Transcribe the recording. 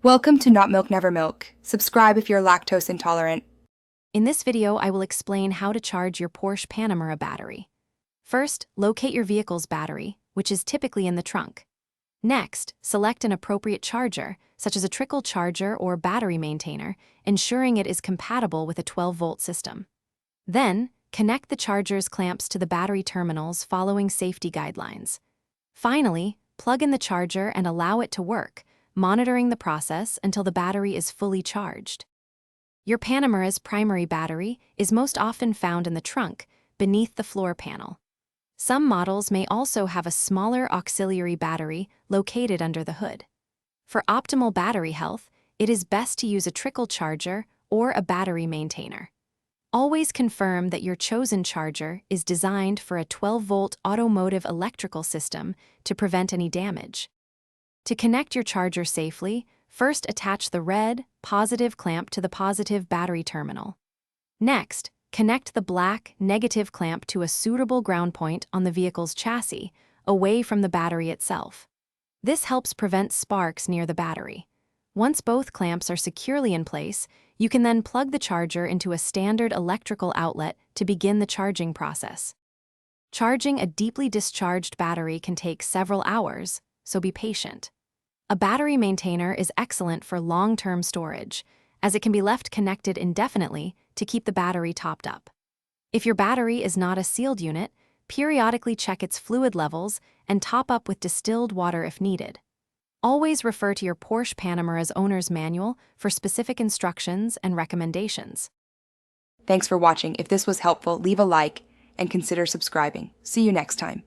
Welcome to Not Milk Never Milk. Subscribe if you're lactose intolerant. In this video, I will explain how to charge your Porsche Panamera battery. First, locate your vehicle's battery, which is typically in the trunk. Next, select an appropriate charger, such as a trickle charger or battery maintainer, ensuring it is compatible with a 12-volt system. Then, connect the charger's clamps to the battery terminals following safety guidelines. Finally, plug in the charger and allow it to work, monitoring the process until the battery is fully charged. Your Panamera's primary battery is most often found in the trunk, beneath the floor panel. Some models may also have a smaller auxiliary battery located under the hood. For optimal battery health, it is best to use a trickle charger or a battery maintainer. Always confirm that your chosen charger is designed for a 12-volt automotive electrical system to prevent any damage. To connect your charger safely, first attach the red, positive clamp to the positive battery terminal. Next, connect the black, negative clamp to a suitable ground point on the vehicle's chassis, away from the battery itself. This helps prevent sparks near the battery. Once both clamps are securely in place, you can then plug the charger into a standard electrical outlet to begin the charging process. Charging a deeply discharged battery can take several hours, so be patient. A battery maintainer is excellent for long-term storage, as it can be left connected indefinitely to keep the battery topped up. If your battery is not a sealed unit, periodically check its fluid levels and top up with distilled water if needed. Always refer to your Porsche Panamera's owner's manual for specific instructions and recommendations. Thanks for watching. If this was helpful, leave a like and consider subscribing. See you next time.